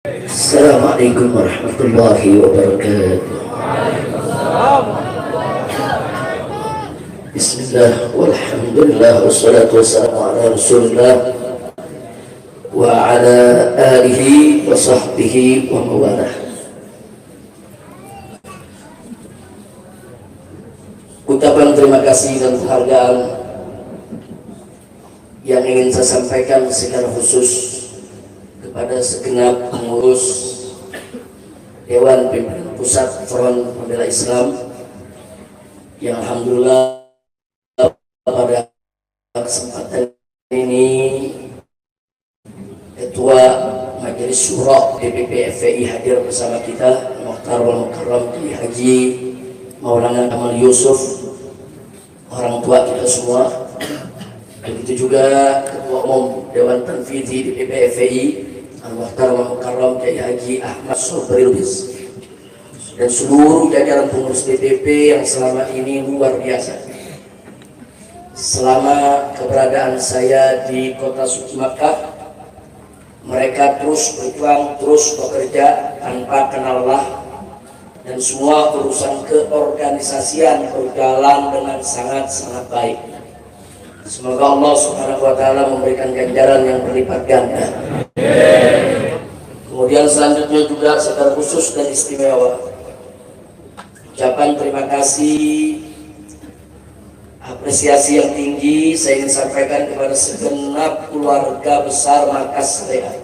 Assalamualaikum warahmatullahi wabarakatuh. Bismillah, walhamdulillah, wassalatu wassalamu ala rasulillah wa ala alihi wa sahbihi wa mawalah. Ucapan terima kasih dan penghargaan yang ingin saya sampaikan secara khusus kepada segenap pengurus Dewan Pimpinan Pusat Front Pembela Islam yang alhamdulillah pada kesempatan ini Ketua Majelis Syuro DPP FPI hadir bersama kita, Mukhtar wal Mukarram Kiai Haji Maulana Kamal Yusuf, orang tua kita semua. Begitu juga Ketua Umum Dewan Tanfidhi DPP FPI Al-Mukhtar wal Mukarram Kiai Haji Ahmad Sobri Lubis dan seluruh jajaran pengurus DPP yang selama ini luar biasa. Selama keberadaan saya di kota suci Makkah, mereka terus berjuang, terus bekerja tanpa kenal lelah, dan semua urusan keorganisasian berjalan dengan sangat-sangat baik. Semoga Allah Subhanahu wa Ta'ala memberikan ganjaran yang berlipat ganda. Kemudian selanjutnya juga secara khusus dan istimewa, ucapan terima kasih, apresiasi yang tinggi saya ingin sampaikan kepada segenap keluarga besar Markas Syariat.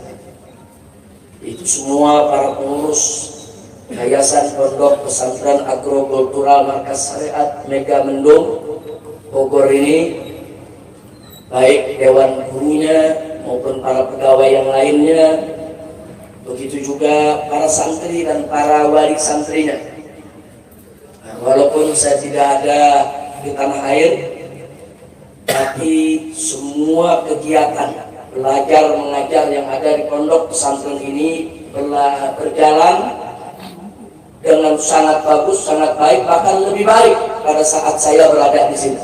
Itu semua para pengurus Yayasan Pondok Pesantren Agrokultural Markas Syariat Mega Mendung Bogor ini, baik dewan gurunya maupun para pegawai yang lainnya, begitu juga para santri dan para wali santrinya. Nah, walaupun saya tidak ada di tanah air, tapi semua kegiatan belajar mengajar yang ada di pondok pesantren ini berjalan dengan sangat bagus, sangat baik, bahkan lebih baik pada saat saya berada di sini.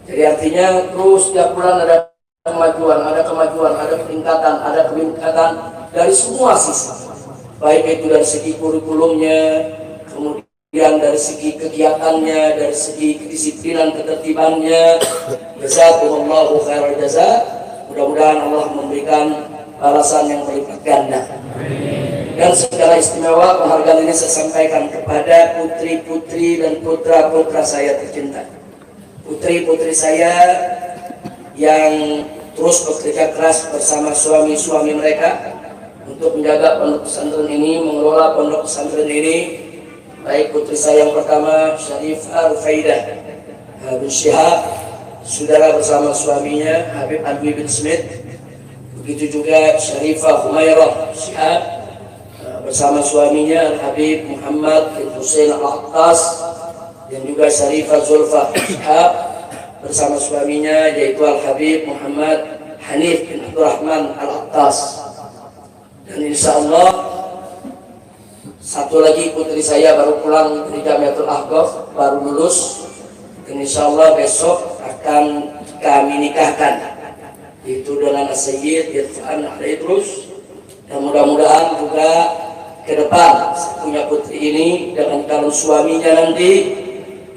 Jadi artinya terus setiap bulan ada kemajuan, ada peningkatan dari semua sisi. Baik itu dari segi kurikulumnya, kemudian dari segi kegiatannya, dari segi kedisiplinan, ketertibannya. Jazakumullahu khairal jazaa. Mudah-mudahan Allah memberikan balasan yang berlipat ganda. Dan segala istimewa penghargaan ini saya sampaikan kepada putri-putri dan putra-putra saya tercinta. Putri-putri saya yang terus bekerja keras bersama suami-suami mereka untuk menjaga pondok pesantren ini, mengelola pondok pesantren ini. Baik putri saya yang pertama, Syarifah Rufaidah bin Syihab, saudara bersama suaminya Habib Alwi bin Smith. Begitu juga Syarifah Humairah Syihab bersama suaminya Habib Muhammad bin Hussein Al-Attas, dan juga Syarifah Zulfa Syihab bersama suaminya yaitu Al-Habib Muhammad Hanif bin Abdurrahman Al-Attas. Dan insya Allah satu lagi putri saya baru pulang dari Jamiatul Ahqaf, baru lulus, dan insya Allah besok akan kami nikahkan, yaitu dengan Sayyid Irfan Al-Idrus. Dan mudah-mudahan juga ke depan punya putri ini dengan calon suaminya nanti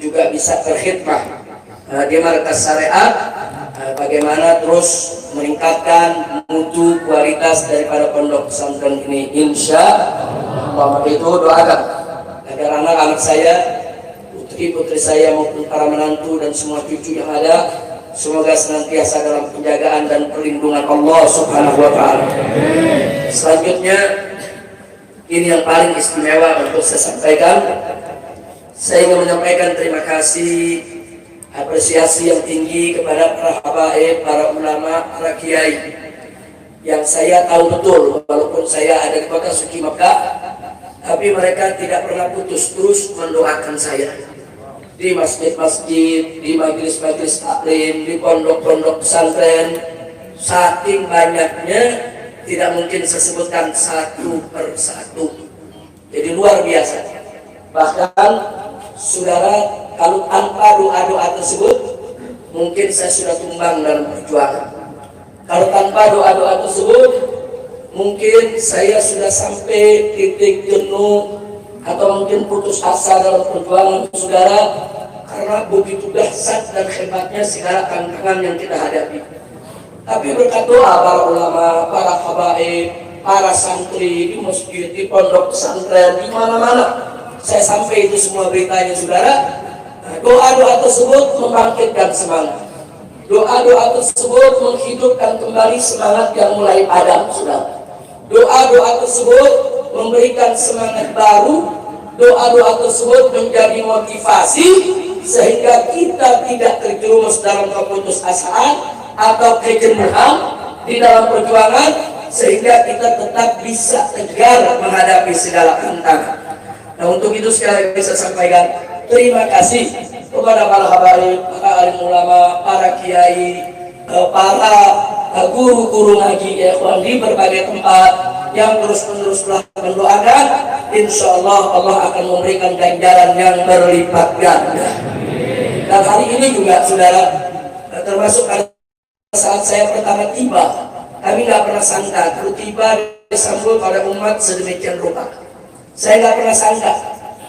juga bisa berkhidmah di Markas Syariat, bagaimana terus meningkatkan mutu kualitas daripada pondok pesantren ini, insya Allah. Itu doakan agar anak-anak saya, putri-putri saya maupun para menantu dan semua cucu yang ada, semoga senantiasa dalam penjagaan dan perlindungan Allah Subhanahu wa Ta'ala. Selanjutnya, ini yang paling istimewa untuk saya sampaikan. Saya ingin menyampaikan terima kasih, apresiasi yang tinggi kepada para habaib, para ulama, para kiai yang saya tahu betul, walaupun saya ada di kota suci Makkah, tapi mereka tidak pernah putus terus mendoakan saya di masjid-masjid, di majelis-majelis taklim, di pondok-pondok pesantren. Saking banyaknya tidak mungkin saya sebutkan satu persatu, jadi luar biasa. Bahkan saudara, kalau tanpa doa-doa tersebut mungkin saya sudah tumbang dalam perjuangan. Kalau tanpa doa-doa tersebut Mungkin saya sudah sampai titik jenuh atau mungkin putus asa dalam perjuangan saudara, karena begitu dahsyat dan hebatnya segala tantangan yang kita hadapi. Tapi berkat doa para ulama, para habaib, para santri di masjid, di pondok pesantren, di mana-mana saya sampai itu semua beritanya saudara. Doa-doa tersebut membangkitkan semangat. Doa-doa tersebut menghidupkan kembali semangat yang mulai padam saudara. Doa-doa tersebut memberikan semangat baru. Doa-doa tersebut menjadi motivasi sehingga kita tidak terjerumus dalam keputusasaan atau kejenuhan di dalam perjuangan, sehingga kita tetap bisa tegar menghadapi segala tantangan. Nah, untuk itu sekali lagi saya sampaikan terima kasih kepada para habaib, para alim ulama, para kiai, para guru-guru ngaji ya di berbagai tempat yang terus-menerus telah mendoakan. Insya Allah Allah akan memberikan ganjaran yang berlipat ganda. Dan hari ini juga saudara, termasuk saat saya pertama tiba, kami nggak pernah sangka kalau tiba disambut oleh umat sedemikian rupa. Saya nggak pernah sangka.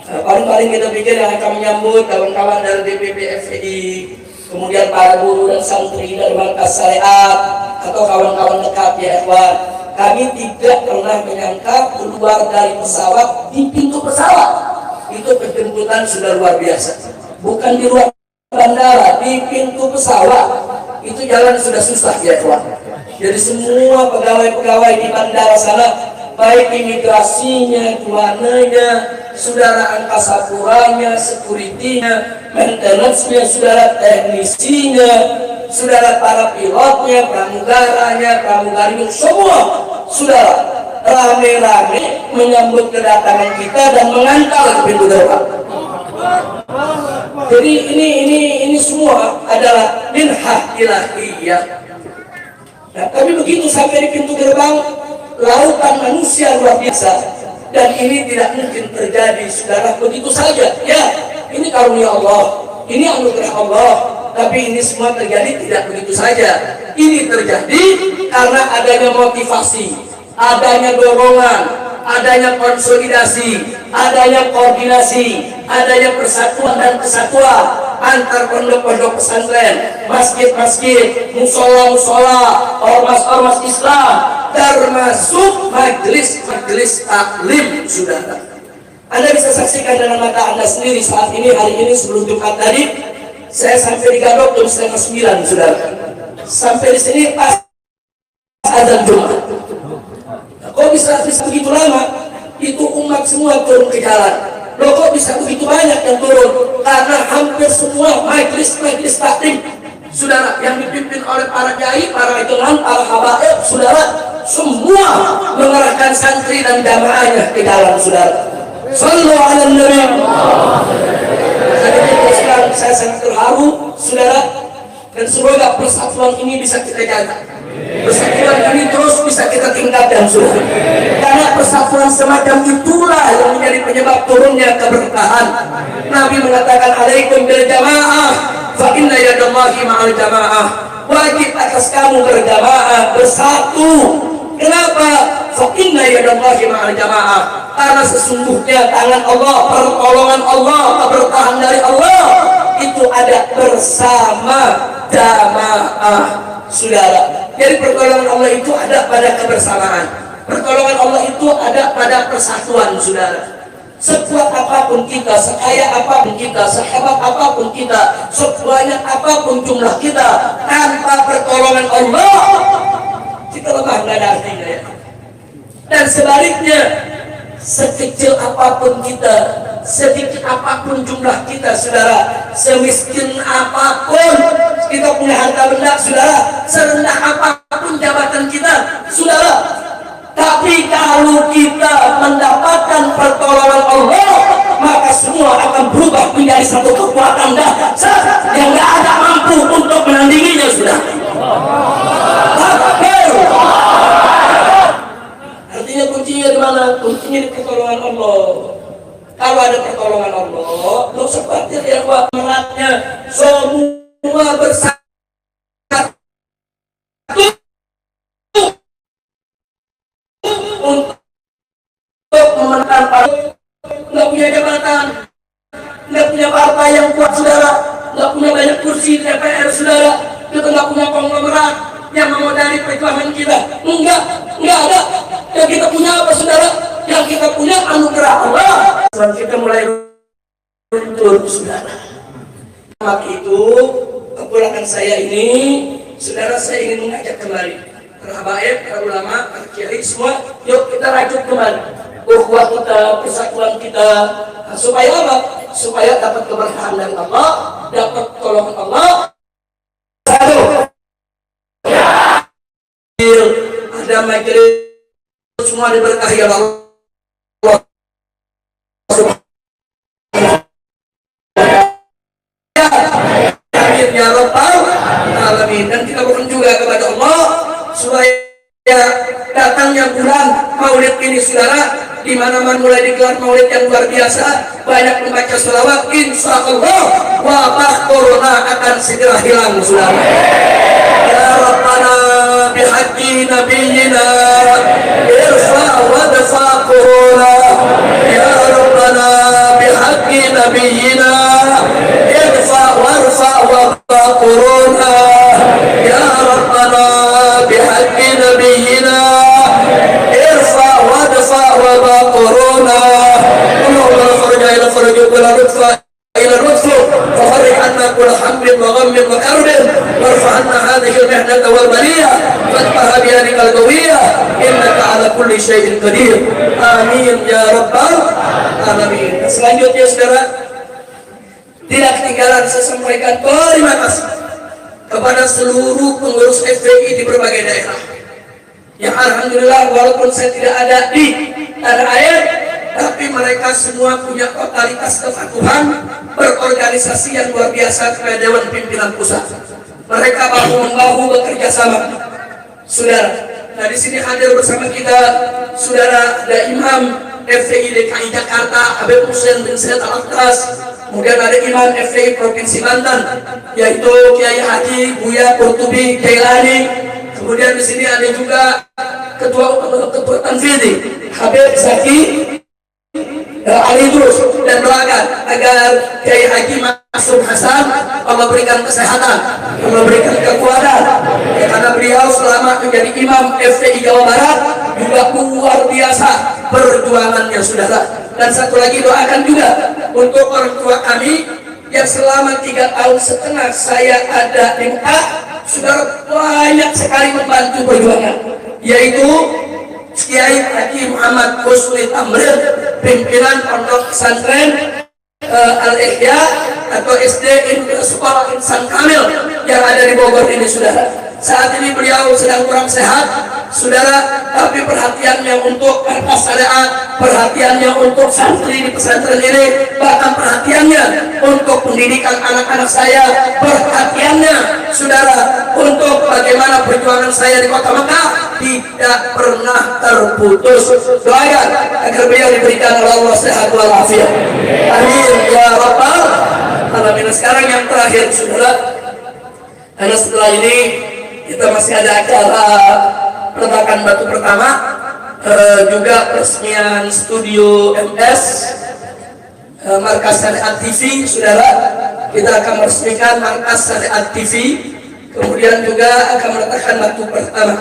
Paling-paling kita pikir yang akan menyambut kawan-kawan dari DPP FPI, kemudian para guru dan santri dari Markas Syariat atau kawan-kawan dekat ya ikhwan. Kami tidak pernah menyangka keluar dari pesawat di pintu pesawat itu penjemputan sudah luar biasa. Bukan di ruang bandara, di pintu pesawat itu jalan sudah susah ya ikhwan. Jadi semua pegawai-pegawai di bandara sana, baik imigrasinya, cuananya, saudara angkasa puranya, security-nya, maintenance-nya, saudara teknisinya, saudara para pilotnya, pramugaranya, pramugarinya, semua saudara rame-rame menyambut kedatangan kita dan mengantar ke pintu gerbang. Jadi ini semua adalah minhah ilahiyah. Nah, tapi begitu sampai di pintu gerbang, lautan manusia luar biasa, dan ini tidak mungkin terjadi saudara begitu saja. Ya, ini karunia Allah, ini anugerah Allah, tapi ini semua terjadi tidak begitu saja. Ini terjadi karena adanya motivasi, adanya dorongan, adanya konsolidasi, adanya koordinasi, adanya persatuan dan kesatuan antar pondok-pondok pesantren, masjid-masjid, musola-musola, ormas-ormas Islam, termasuk majelis-majelis taklim saudara. Anda bisa saksikan dengan mata Anda sendiri saat ini, hari ini sebelum Jumat tadi, saya sampai di Gadok jam 8:30 saudara. Sampai di sini pas azan Jumat. Kok bisa begitu lama? Itu umat semua turun ke jalan. Loh, kok bisa begitu banyak yang turun? Karena hampir semua majelis-majelis taklim saudara yang dipimpin oleh para kiai, para idolan, para habaib saudara, semua mengerahkan santri dan jamaahnya ke jalan saudara. Sallu ala nabi. Jadi terus terang saya sangat terharu saudara, dan semoga persatuan ini bisa kita jaga. Persatuan ini terus bisa kita tingkatkan saudara. Karena persatuan semacam itulah yang menjadi penyebab turunnya keberkahan. Nabi mengatakan alaikum bil jamaah fa inna yadallahi ma'al jamaah. Wajib atas kamu berjamaah, bersatu. Kenapa? Fa inna yadallahi ma'al jamaah. Karena sesungguhnya tangan Allah, pertolongan Allah, keberkahan dari Allah itu ada bersama jamaah saudara. Jadi pertolongan Allah itu ada pada kebersamaan. Pertolongan Allah itu ada pada persatuan saudara. Sekuat apapun kita, sekaya apapun kita, sehebat apapun kita, sebanyak apapun jumlah kita, tanpa pertolongan Allah kita lemah, nggak ada artinya ya. Dan sebaliknya, sekecil apapun kita, sedikit apapun jumlah kita saudara, semiskin apapun kita punya harta benda saudara, serendah apapun jabatan kita saudara, tapi kalau kita mendapatkan pertolongan Allah, maka semua akan berubah menjadi satu kekuatan dahsyat yang gak ada mampu untuk menandinginya sudah. Artinya kuncinya di mana? Kuncinya di pertolongan Allah. Kalau ada pertolongan Allah, lo seperti yang meratnya semua bersatu. kursi DPR, saudara. Kita nggak punya konglomerat yang memodali perjuangan kita. Enggak ada. Yang kita punya apa, saudara? Yang kita punya anugerah Allah. Saat kita mulai runtuh, saudara. Maka itu, kepulangan saya ini, saudara, saya ingin mengajak kembali para habaib, para ulama, para kiai semua, yuk kita rajut kembali ukhuwah kita, persatuan kita, supaya apa? Supaya dapat keberkahan dari Allah, dapat tolongan Allah. Ada majelis semua diberkahi Allah. Ya Rabbal Alamin. Dan kita mohon juga kepada Allah supaya datangnya bulan Maulid ini, saudara, di mana-mana mulai digelar Maulid yang luar biasa, banyak membaca sholawat, insya Allah wabah corona akan segera hilang, saudara. Ya Rabbana bihaqqi nabiyyina irfa wa dafa corona. Ya Rabbana bihaqqi nabiyyina irfa warfa wabah corona. Ya Rabbana bihaqqi nabiyyina irfa wadfa wabah corona. Allahumma farja ila farju wala rutfa ila rutfu fafarrij anna kull hammin wa ghammin wa karbin warfa anna hadhihi al-mihnata wal baliyah fatahha bi yadika al-qawiyyah innaka ala kulli syai'in qadir. Amin ya rabbal alamin. Selanjutnya, saudara, tidak ketinggalan saya sampaikan terima kasih kepada seluruh pengurus FPI di berbagai daerah yang alhamdulillah walaupun saya tidak ada di tanah air, tapi mereka semua punya totalitas kepatuhan berorganisasi yang luar biasa kepada Dewan Pimpinan Pusat. Mereka bahu-membahu bekerja sama, saudara. Nah, di sini hadir bersama kita, saudara, ada Imam FPI DKI Jakarta Habib Hussein bin Said Al-Akhtas. Kemudian ada Imam FPI Provinsi Banten, yaitu Kiai Haji Buya Qurtubi Jailani. Kemudian di sini ada juga Ketua Tanfidhi Habib Zaki Ali Idrus, dan doakan agar Kiai Haji Masud Hasan Allah berikan kesehatan, Allah berikan kekuatan, ya, karena beliau selama menjadi Imam FPI Jawa Barat juga luar biasa perjuangannya, saudara. Dan satu lagi, doakan juga untuk orang tua kami yang selama 3,5 tahun saya ada di Mekah, saudara, banyak sekali membantu perjuangan, yaitu Kiai Haji Muhammad Kusli Tamrin, pimpinan Pondok Pesantren Al-Ihya atau SD Sekolah Insan Kamil yang ada di Bogor ini, saudara. Saat ini beliau sedang kurang sehat, saudara, tapi perhatiannya untuk markas syariat, perhatiannya untuk santri di pesantren ini, bahkan perhatiannya untuk pendidikan anak-anak saya, perhatiannya, saudara, untuk bagaimana perjuangan saya di kota Mekah tidak pernah terputus. Doakan agar beliau diberikan oleh Allah sehat walafiat. Amin ya rabbal alamin. Sekarang yang terakhir, saudara, karena setelah ini kita masih ada acara peletakan batu pertama, juga peresmian studio MS Markas Syariat TV, saudara. Kita akan meresmikan Markas Syariat TV, kemudian juga akan meletakkan batu pertama,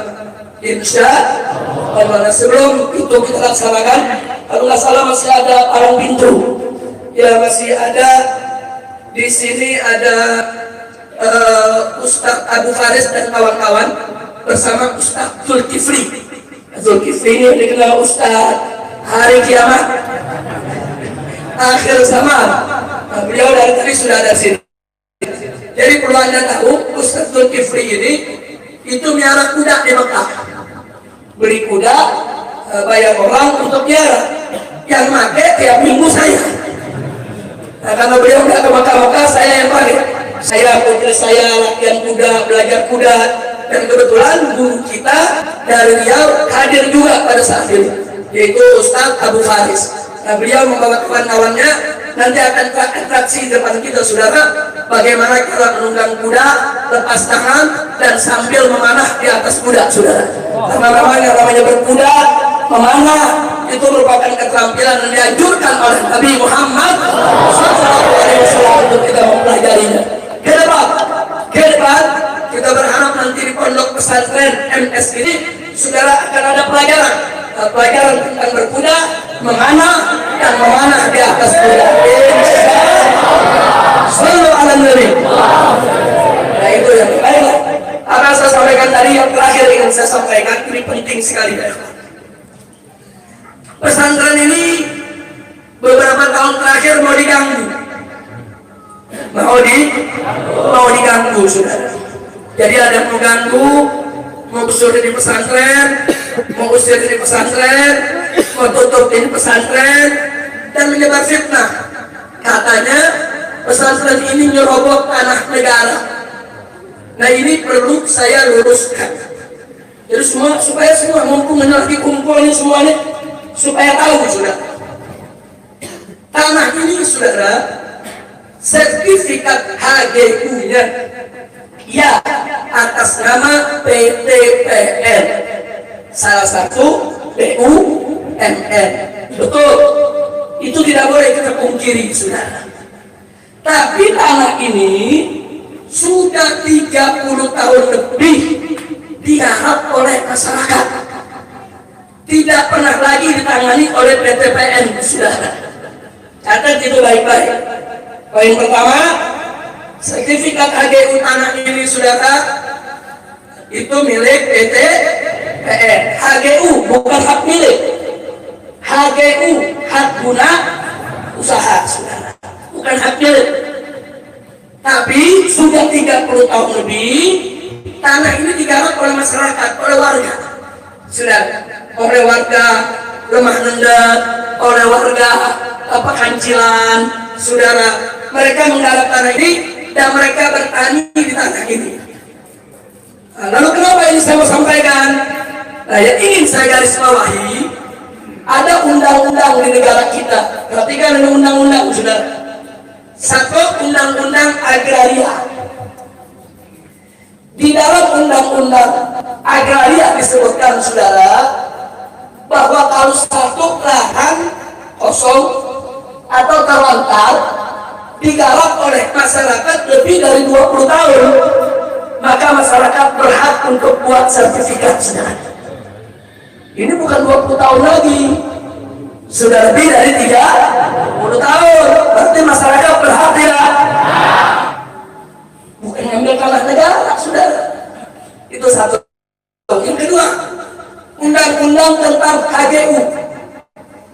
insya Allah. Sebelum itu kita laksanakan, kalau nggak salah masih ada palang pintu, ya, masih ada di sini ada Ustadz Abu Faris dan kawan-kawan bersama Ustadz Zulkifli. Zulkifli ini dikenal Ustadz hari kiamat, akhir zaman. Nah, beliau dari tadi sudah ada sini. Jadi perlu Anda tahu, Ustadz Zulkifli ini itu miara kuda di Mekah. Beli kuda, bayar orang untuk miara, yang pakai tiap minggu saya. Nah, karena beliau nggak ke Mekah, saya yang pakai. Saya, putri saya latihan kuda, belajar kuda, dan kebetulan guru kita dari Riau hadir juga pada saat itu, yaitu Ustadz Abu Faris. Nah, beliau membawa kawan-kawannya, nanti akan atraksi depan kita, saudara, bagaimana cara menunggang kuda, lepas tangan, dan sambil memanah di atas kuda, saudara. Karena namanya berkuda, memanah, itu merupakan keterampilan yang dianjurkan oleh Nabi Muhammad SAW untuk kita mempelajarinya. Ke depan, Ke depan kita berharap nanti di pondok pesantren MS ini saudara akan ada pelajaran tentang berkuda, memanah dan memanah di atas kuda. Selalu alam nabi. Nah itu yang baiklah. Apa saya sampaikan tadi, yang terakhir ingin saya sampaikan, ini penting sekali. Pesantren ini beberapa tahun terakhir mau diganggu. Mau diganggu saudara. Jadi ada yang mau ganggu, mau usir di pesantren, mau usir di pesantren, mau tutup di pesantren, dan menyebar fitnah. Katanya pesantren ini nyerobot tanah negara. Nah ini perlu saya luruskan. Jadi supaya semua mumpung lagi kumpul ini semuanya, supaya tahu saudara. Tanah ini saudara, sertifikat HGU-nya ya atas nama PTPN, salah satu BUMN. Betul, itu tidak boleh kita pungkiri saudara. Tapi tanah ini sudah 30 tahun lebih digarap oleh masyarakat, tidak pernah lagi ditangani oleh PTPN saudara. Catat itu baik-baik. Poin pertama, sertifikat HGU tanah ini saudara itu milik PTPN. HGU bukan hak milik. HGU hak guna usaha saudara, bukan hak milik. Tapi sudah 30 tahun lebih tanah ini digarap oleh masyarakat, oleh warga saudara, oleh warga Lemah Nendat, oleh warga Pekancilan saudara. Mereka menggarap tanah ini dan mereka bertani di tanah ini. Nah, lalu kenapa ini saya mau sampaikan? Nah, yang ingin saya garis bawahi, ada undang-undang di negara kita. Perhatikan ada undang-undang saudara. Satu, undang-undang agraria. Di dalam undang-undang agraria disebutkan saudara bahwa kalau satu lahan kosong atau terlantar digarap oleh masyarakat lebih dari 20 tahun, maka masyarakat berhak untuk buat sertifikat saudara. Ini bukan 20 tahun lagi, sudah lebih dari 30 tahun. Berarti masyarakat berhak tidak? Bukan ngambil tanah negara saudara. Itu satu. Yang kedua, undang-undang tentang HGU,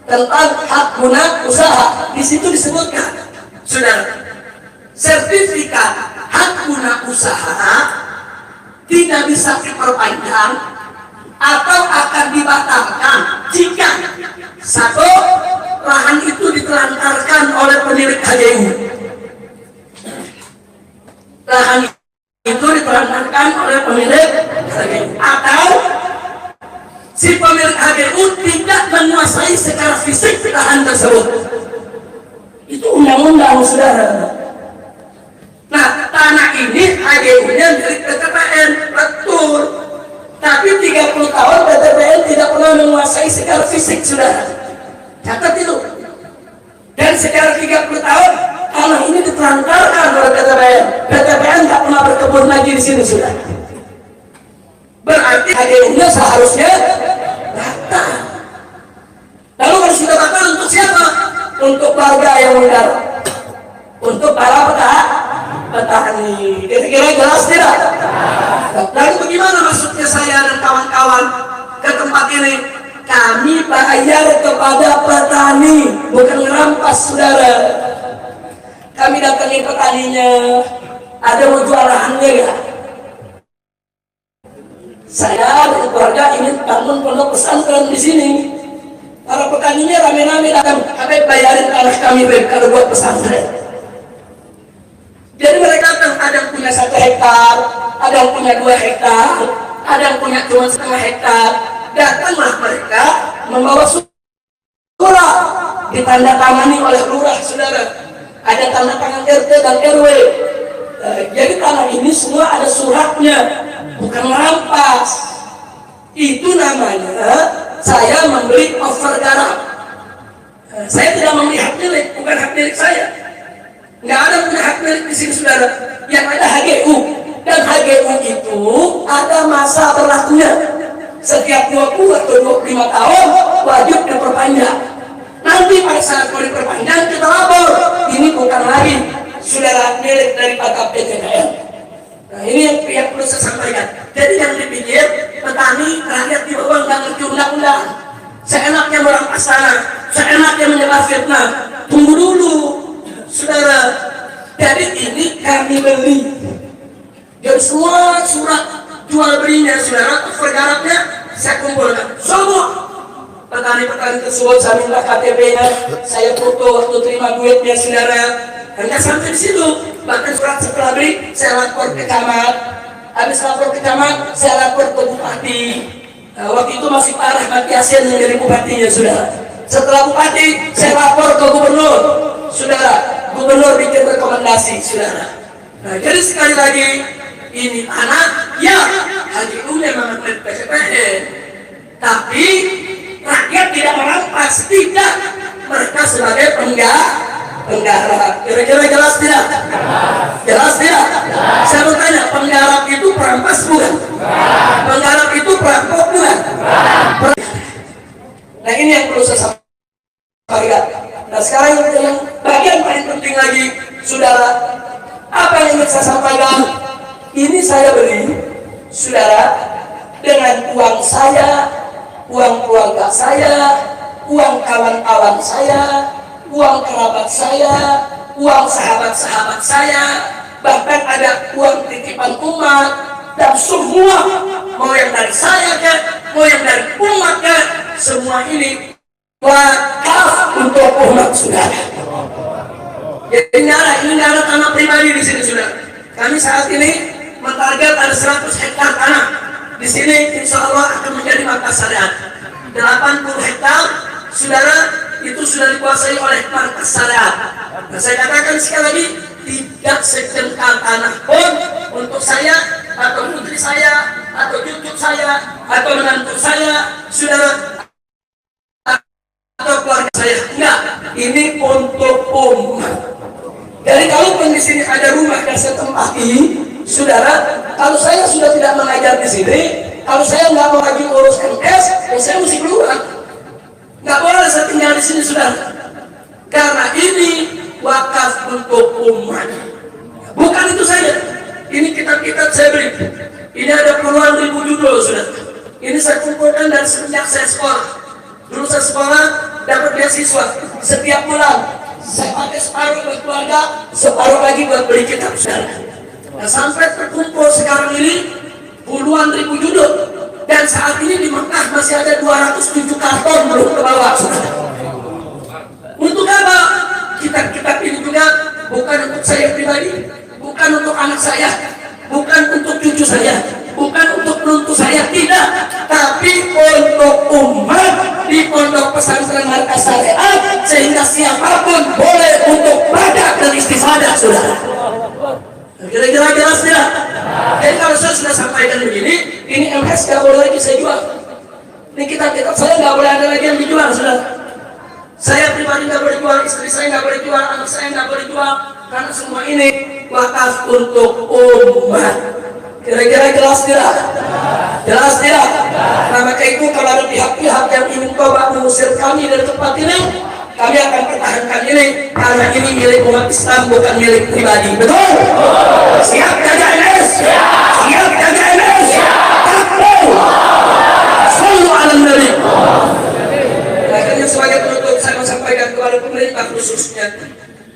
tentang hak guna usaha. Di situ disebutkan saudara, sertifikat hak guna usaha tidak bisa diperpanjang atau akan dibatalkan jika satu, lahan itu ditelantarkan oleh pemilik HGU. Lahan itu ditelantarkan oleh pemilik HGU, atau si pemilik HGU tidak menguasai secara fisik lahan tersebut. Itu undang-undang saudara. Nah, tanah ini HGU-nya milik PTPN, betul. Tapi 30 tahun PTPN tidak pernah menguasai secara fisik saudara. Catat itu. Dan secara 30 tahun tanah ini ditelantarkan oleh PTPN. PTPN tidak pernah berkebun lagi di sini saudara. Berarti HGU-nya seharusnya batal. Lalu kalau sudah batal untuk siapa? Untuk warga yang menggarap, untuk para petani. Kira-kira jelas tidak? Lalu bagaimana maksudnya saya dan kawan-kawan ke tempat ini? Kami bayar kepada petani, bukan merampas saudara. Kami datangi petaninya, ada mau jual lahannya ya? Saya dan keluarga ingin bangun pondok pesantren di sini. Para petaninya rame-rame datang, kami bayarin tanah kami kalau buat pesantren. Jadi mereka datang, ada yang punya 1 hektar, ada yang punya 2 hektar, ada yang punya cuma 1/2 hektar. Datanglah mereka membawa surat ditandatangani oleh lurah saudara. Ada tanda tangan RT dan RW. Jadi tanah ini semua ada suratnya, bukan merampas. Itu namanya saya membeli overgarap. Saya tidak membeli hak milik, bukan hak milik saya. Nggak ada punya hak milik di sini saudara. Yang ada HGU. Dan HGU itu ada masa berlakunya. Setiap 20 atau 25 tahun wajib diperpanjang. Nanti pada saat mau diperpanjang kita lapor, ini bukan lagi saudara milik daripada PTKL. Nah ini yang perlu saya sampaikan. Jadi yang dipikir petani rakyat di bawah nggak ngerti undang-undang. Seenaknya merampas tanah, seenaknya menyebar fitnah. Tunggu dulu, saudara. Jadi ini kami beli. Jadi semua surat jual belinya saudara, pergarapnya saya kumpulkan. Semua petani-petani tersebut saya minta KTP-nya, saya foto waktu terima duitnya saudara. Hanya sampai di situ. Bahkan surat setelah beli saya lapor ke camat. Habis lapor ke camat, saya lapor ke bupati. Waktu itu masih Pak Rahmat Yasin yang jadi bupatinya saudara. Setelah bupati, saya lapor ke gubernur, saudara. Gubernur bikin rekomendasi, saudara. Nah, jadi sekali lagi ini tanah, ya HGU memang milik PCPN, tapi rakyat tidak merampas, tidak. Mereka sebagai penggarap. Kira-kira jelas tidak? Jelas tidak? Saya mau tanya, penggarap itu perampas bukan? Penggarap itu perampok bukan? Nah ini yang perlu saya sampaikan. Nah sekarang yang bagian paling penting lagi, saudara, apa yang ingin saya sampaikan? Ini saya beli, saudara, dengan uang saya, uang keluarga saya, uang kawan-kawan saya, uang kerabat saya, uang sahabat-sahabat saya, bahkan ada uang titipan umat, dan semua, mau yang dari saya ke, mau yang dari umat ke, semua ini wakaf untuk umat saudara. Jadi ini ada tanah pribadi di sini saudara. Kami saat ini mentarget ada 100 hektar tanah. Di sini insya Allah akan menjadi markas syariat. 80 hektar saudara itu sudah dikuasai oleh markas syariat. Nah, saya katakan sekali lagi, tidak secengkal tanah pun untuk saya atau putri saya atau cucu saya atau menantu saya, saudara, atau keluarga saya. Enggak, ini untuk umat. Jadi kalau di sini ada rumah yang saya tempati, saudara, kalau saya sudah tidak mengajar di sini, kalau saya nggak mau lagi urus MTs, ya saya mesti keluar. Nggak boleh saya tinggal di sini, saudara. Karena ini wakaf untuk umat. Bukan itu saja. Ini kitab-kitab saya beli. Ini ada puluhan ribu judul, saudara. Ini saya kumpulkan dari semenjak saya sekolah. Dulu saya sekolah dapat beasiswa setiap bulan. Saya pakai separuh buat keluarga, separuh lagi buat beli kitab, saudara. Nah, sampai terkumpul sekarang ini puluhan ribu judul. Dan saat ini di Mekah masih ada 207 karton belum ke bawah, saudara. Untuk apa? Kitab-kitab ini juga bukan untuk saya pribadi, bukan untuk anak saya, bukan untuk cucu saya, bukan untuk menantu saya, tidak. Tapi untuk umat di pondok pesantren markas syariat, sehingga siapapun boleh untuk baca dan istifadah, saudara. Kira-kira jelas tidak? Jadi kalau saya sudah sampaikan begini, ini MS nggak boleh lagi saya jual. Ini kitab-kitab saya nggak boleh ada lagi yang dijual, saudara. Saya pribadi nggak boleh jual, istri saya nggak boleh jual, anak saya nggak boleh jual, karena semua ini wakaf untuk umat. Kira-kira jelas tidak? Jelas tidak? Nah maka itu kalau ada pihak-pihak yang ingin coba mengusir kami dari tempat ini, kami akan pertahankan ini, karena ini milik umat Islam, bukan milik pribadi. Betul? Siap jaga MS? Siap jaga MS? Takbir! Sallu ala Nabi. Akhirnya sebagai penutup saya mau sampaikan kepada pemerintah khususnya,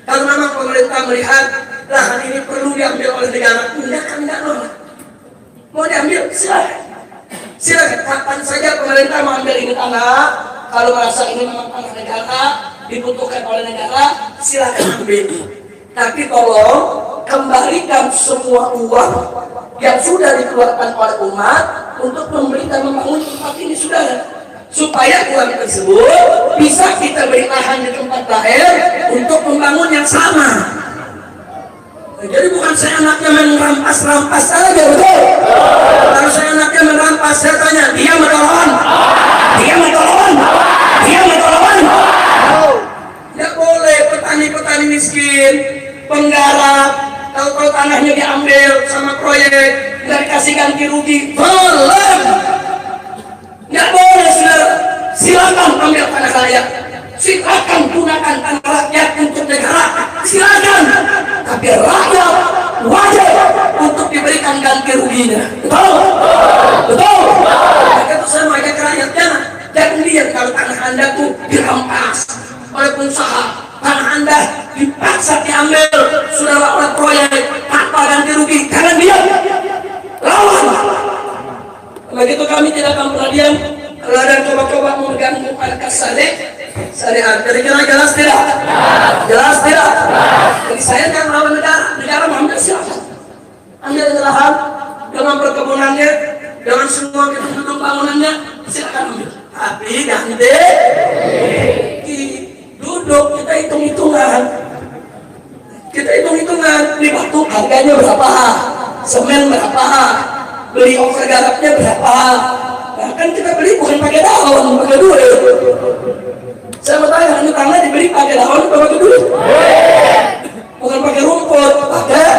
kalau memang pemerintah melihat lahan ini perlu diambil oleh negara, enggak, kami enggak nolak. Mau diambil, silakan. Silakan, kapan saja pemerintah mau ambil ini tanah, kalau merasa ini memang tanah negara, dibutuhkan oleh negara, silakan ambil. Tapi tolong kembalikan semua uang yang sudah dikeluarkan oleh umat untuk membeli dan membangun tempat ini, saudara. Supaya uang tersebut bisa kita beri lahan di tempat lain untuk membangun yang sama. Jadi bukan saya anaknya merampas-rampas saja, betul? Kalau saya anaknya merampas, saya tanya, dia mentolong? Dia mentolong? Dia mentolong? Tidak boleh petani-petani miskin, penggarap, Kalau tanahnya diambil sama proyek, nggak dikasih ganti rugi, belum. Nggak boleh, saudara. Silakan ambil tanah rakyat, silakan gunakan tanah rakyat untuk negara, silakan. Tapi rakyat wajib untuk diberikan ganti ruginya. Betul? Betul? Maka itu saya mengajak rakyat, jangan lihat kalau tanah Anda tuh dirampas oleh pengusaha, tanah Anda dipaksa diambil saudara oleh proyek tanpa ganti rugi. Jangan diam, lawan. Begitu kami tidak akan pernah diam. Kalau ada coba-coba mengganggu markas syariat, kira-kira jelas tidak? Jelas tidak? Jadi saya kan lawan negara, negara mengambil silakan. Ambil lahan dengan perkebunannya, dengan semua gedung-gedung bangunannya, silakan ambil. Tapi ganti duduk, kita hitung-hitungan. Kita hitung-hitungan, di batu harganya berapa, semen berapa, beli over garapnya berapa. Nah, kan kita beli bukan pakai daun, pakai duit. Saya mau tanya, ini tanah dibeli pakai daun atau pakai duit? Bukan pakai rumput, pakai.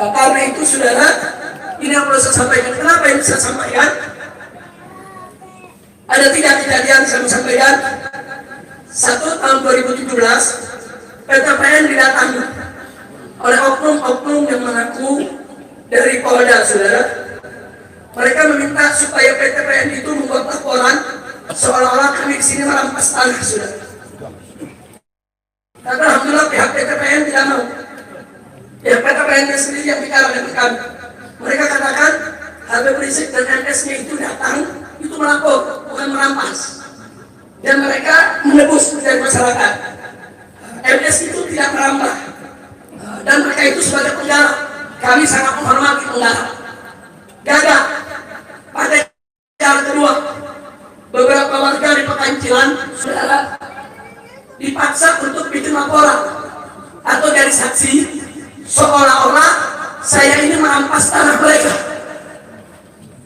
Nah, karena itu saudara, ini yang perlu saya sampaikan. Kenapa yang saya sampaikan? Ada 3 kejadian saya sampaikan. Satu, tahun 2017, PTPN didatangi oleh oknum-oknum yang mengaku dari Polda, saudara. Mereka meminta supaya PTPN itu membuat laporan seolah-olah kami di sini merampas tanah, saudara. Tapi alhamdulillah pihak PTPN tidak mau. Pihak PTPN sendiri yang bicara dengan kami. Mereka katakan Habib Rizik dan MS-nya itu datang, itu melapor, bukan merampas. Dan mereka menebus dari masyarakat. MS itu tidak merambah. Dan mereka itu sebagai penggarap. Kami sangat menghormati penggarap. Gagal. Pada cara kedua, beberapa warga di Pekancilan, saudara, dipaksa untuk bikin laporan atau jadi saksi, seolah-olah saya ini merampas tanah mereka.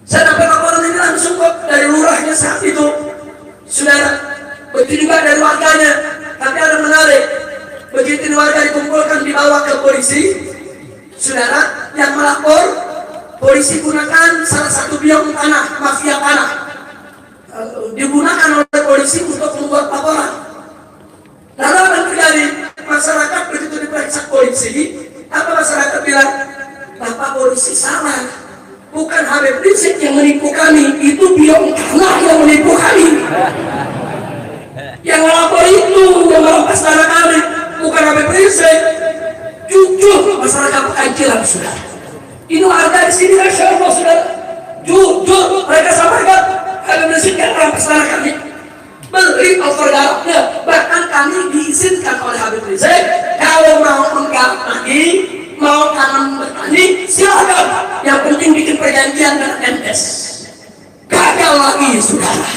Saya dapat laporan ini langsung kok dari lurahnya saat itu, saudara. Begitu juga dari warganya. Tapi ada menarik, begitu warga dikumpulkan dibawa ke polisi, saudara, yang melapor, polisi gunakan salah satu biang tanah, mafia tanah, digunakan oleh polisi untuk membuat laporan. Lalu apa yang terjadi? Masyarakat begitu diperiksa polisi, apa masyarakat bilang? Bapak polisi salah, bukan Habib Rizik yang menipu kami, itu biang tanah yang menipu kami. Yang melapor itu yang merampas tanah kami, bukan Habib Rizik. Jujur masyarakat Pekancilan, saudara. Ini harga di sini Masya Allah, saudara. Jujur mereka sampaikan Habib Rizik yang merampas tanah kami, beli over garapnya. Bahkan kami diizinkan oleh Habib Rizik kalau mau menggarap lagi, mau tanam bertani, silakan. Yang penting bikin perjanjian dengan MS. Gagal lagi, saudara.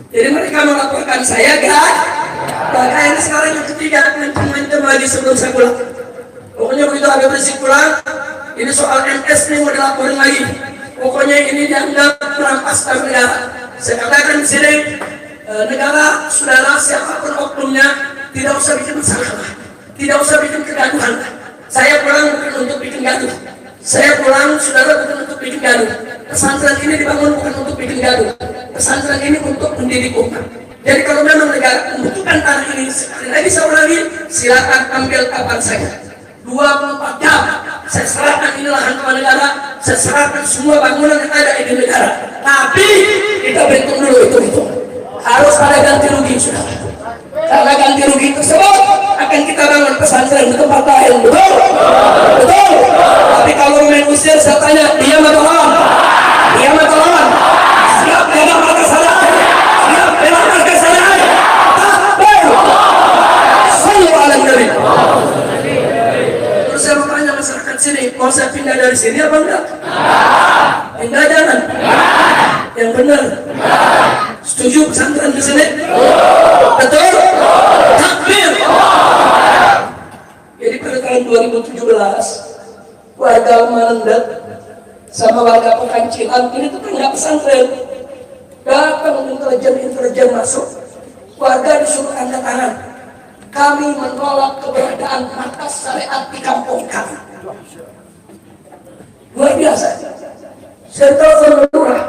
Jadi mereka melaporkan saya, gagal. Ini sekarang yang ketiga, mencem lagi sebelum saya pulang. Pokoknya begitu Habib Rizik pulang, ini soal MS nih mau dilaporin lagi. Pokoknya ini dianggap merampas tanah negara. Saya katakan di sini, negara, saudara, siapapun oknumnya, tidak usah bikin masalah, tidak usah bikin kegaduhan. Saya pulang bukan untuk bikin gaduh. Saya pulang, saudara, bukan untuk bikin gaduh. Pesantren ini dibangun bukan untuk bikin gaduh. Pesantren ini untuk mendidik umat. Jadi kalau memang negara membutuhkan tanah ini, sekali lagi saya ulangi, silakan ambil kapan saja. 24 jam saya serahkan ini lahan kepada negara, saya serahkan semua bangunan yang ada di negara. Tapi kita bentuk dulu itu harus ada ganti rugi, saudara. Karena ganti rugi tersebut akan kita bangun pesantren di tempat lain, betul? Betul. Tapi kalau main usir, saya tanya, dia atau lawan? Dia atau lawan? Siap bela markas syariat? Siap bela markas syariat? Takbir! Sallu ala Nabi. Terus saya mau tanya masyarakat sini, mau saya pindah dari sini apa enggak? Pindah jangan. Yang benar. Setuju pesantren di sini? Betul? Takbir! Jadi pada tahun 2017, warga Malendet sama warga Pekancilan ini tetangga pesantren, datang intelijen masuk, warga disuruh angkat tangan. kami menolak keberadaan markas syariat di kampung kami. Luar biasa. Saya telepon lurah,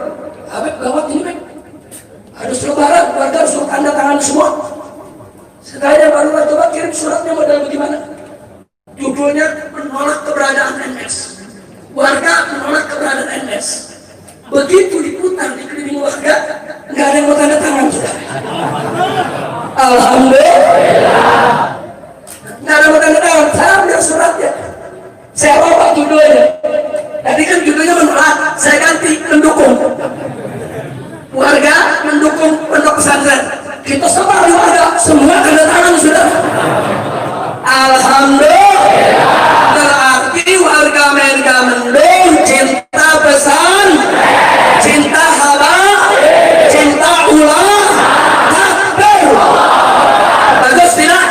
Habib gawat ini, Beb. Ada selebaran, warga harus tanda tangan semua. Sekalian baru coba kirim suratnya modal bagaimana? Judulnya menolak keberadaan NS. Warga menolak keberadaan NS. Begitu diputar di keliling warga, nggak ada yang mau tanda tangan, sudah. Alhamdulillah. Nggak ada yang mau tanda tangan. Saya ambil suratnya. Saya bawa judulnya. Tadi kan judulnya menolak, saya ganti mendukung. Warga mendukung pondok pesantren. Kita sebar di warga, semua tanda tangan, sudah. Alhamdulillah. Berarti warga mereka mendukung cinta pesan, cinta haba, cinta ulama. Takbir. Bagus tidak?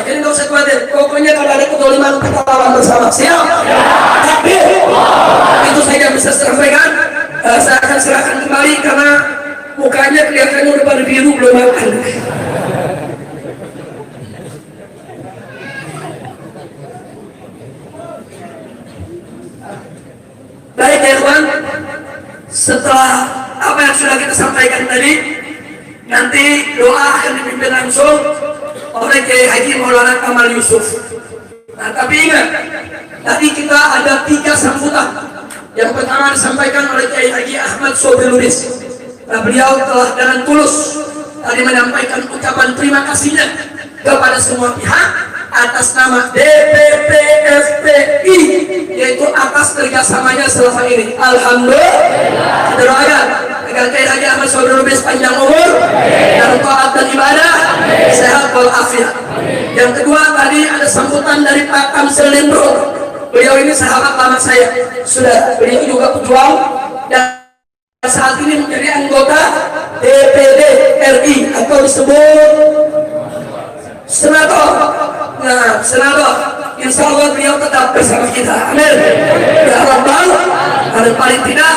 Jadi nggak usah khawatir. Pokoknya kalau ada kedoliman kita lawan bersama. Siap? Takbir. Itu saja bisa sampaikan. Saya akan serahkan kembali karena mukanya kelihatannya udah pada biru, belum makan. Baik ya kawan, setelah apa yang sudah kita sampaikan tadi, nanti doa akan dipimpin langsung oleh Kiai Haji Maulana Kamal Yusuf. Nah tapi ingat, tadi kita ada 3 sambutan. Yang pertama disampaikan oleh Kiai Haji Ahmad Sobri Lubis. Nah, beliau telah dengan tulus tadi menyampaikan ucapan terima kasihnya kepada semua pihak atas nama DPP FPI, yaitu atas kerjasamanya selama ini. Alhamdulillah. Kita doakan agar Kiai Haji Ahmad Sobri Lubis panjang umur dan taat dan ibadah, sehat walafiat. Yang kedua tadi ada sambutan dari Pak Kamsel Lindro. Beliau ini sahabat lama saya, beliau juga pejuang dan saat ini menjadi anggota DPD RI atau disebut senator. Nah, senator, insya Allah beliau tetap bersama kita. Amin. Ya Rabbal. Dan paling tidak,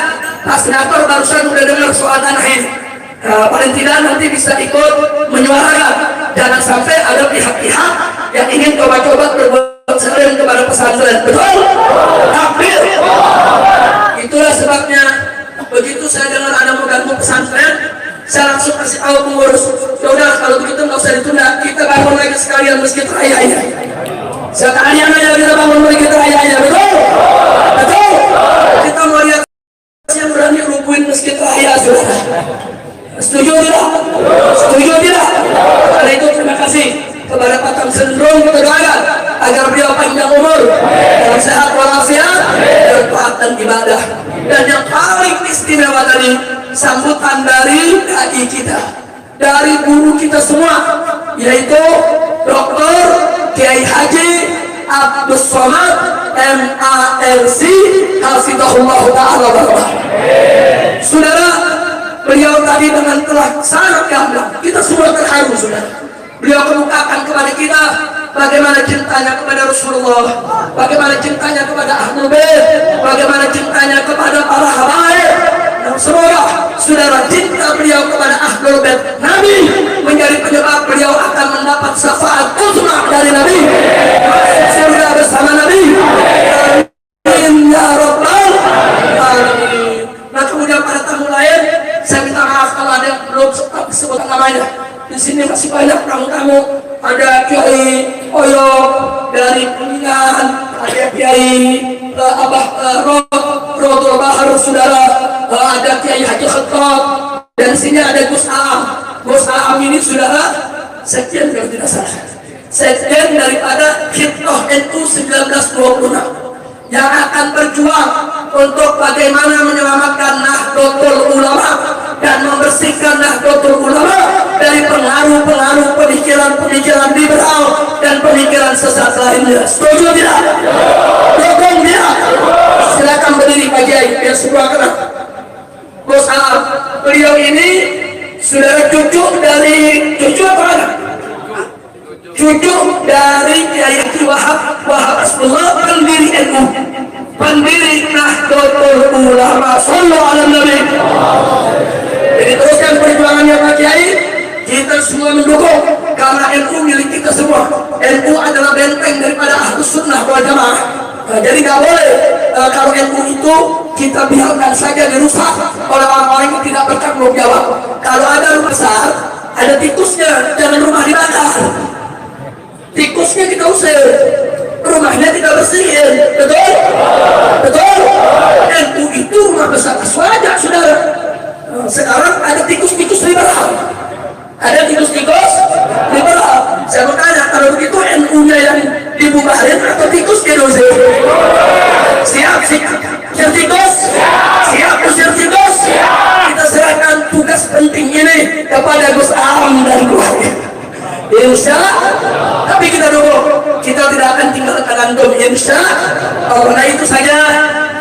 Pak Senator barusan udah dengar soal tanah ini. Nah, paling tidak nanti bisa ikut menyuarakan. Jangan sampai ada pihak-pihak yang ingin coba-coba berbuat sering kepada pesantren. Betul? Takbir. Itulah sebabnya begitu saya dengar ada mau ganggu pesantren, saya langsung kasih tahu pengurus. Yaudah kalau begitu nggak usah ditunda, kita bangun lagi sekalian masjid raya ini. Sekalian aja kita bangun masjid raya ini. Betul? Betul? Kita mau lihat yang berani rubuhin masjid raya, saudara. Setuju tidak? Setuju tidak? Karena itu terima kasih kepada Pak Kamsel Lindro, kita doakan agar beliau panjang umur dalam sehat walafiat dan taat dan ibadah. Dan yang paling istimewa tadi sambutan dari dai kita, dari guru kita semua, yaitu Dr. Kiai Haji Abdus Somad MARC Hafizahullah Ta'ala Barakah. Saudara, beliau tadi dengan telah sangat gamblang, kita semua terharu, saudara. Beliau kemukakan kepada kita bagaimana cintanya kepada Rasulullah, bagaimana cintanya kepada Ahlul Bait, bagaimana cintanya kepada para habaib. Dan semoga saudara cinta beliau kepada Ahlul Bait Nabi menjadi penyebab beliau akan mendapat syafaat uzma dari Nabi, surga bersama Nabi. Amin ya Rabbal alamin. Nah kemudian pada tamu lain, saya minta maaf kalau ada yang belum sempat disebut namanya. Di sini masih banyak tamu-tamu. Ada Kiai Oyo dari Kuningan, ada Kiai Abah Rodul Bahar, saudara. Ada Kiai Haji Khattab, dan sini ada Gus Aam. Gus Aam ini saudara sekjen kalau tidak salah, sekjen daripada Hitoh NU 1926 yang akan berjuang untuk bagaimana menyelamatkan Nahdlatul Ulama dan membersihkan Nahdlatul Ulama dari pengaruh-pengaruh pemikiran liberal dan pemikiran sesat lainnya. Setuju tidak? Dukung tidak? Silakan berdiri Pak Kiai biar semua kenal. Gus Aam, beliau ini saudara cucu apa anak? Cucu dari Kiai Haji Wahab Asbullah, pendiri NU, pendiri Nahdlatul Ulama. Sallallahu alaihi wasallam. Jadi teruskan perjuangannya Pak Kiai, kita semua mendukung karena NU milik kita kita semua. NU adalah benteng daripada Ahlus Sunnah wal Jamaah. Jadi nggak boleh kalau NU itu kita biarkan saja dirusak oleh orang-orang yang tidak bertanggung jawab. Kalau ada rumah besar, ada tikusnya, jangan rumah dibakar. Tikusnya kita usir, rumahnya kita bersihin. Betul? Betul? NU itu rumah besar aswaja, saudara. Sekarang ada tikus-tikus liberal, ada tikus-tikus liberal. Saya mau tanya, kalau begitu NU-nya yang dibubarin atau tikusnya diusir? Siap, usir tikus? Siap, usir tikus? Kita serahkan tugas penting ini kepada Gus Am dan keluarga. Insya Allah. Tapi kita dulu, kita tidak akan tinggalkan antum, insya Allah. Nah itu saja.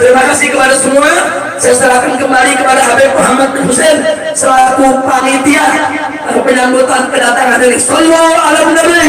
Terima kasih kepada semua. Saya serahkan kembali kepada Habib Muhammad bin Hussein selaku panitia penyambutan kedatangan ini. Sallallahu alaihi wasallam.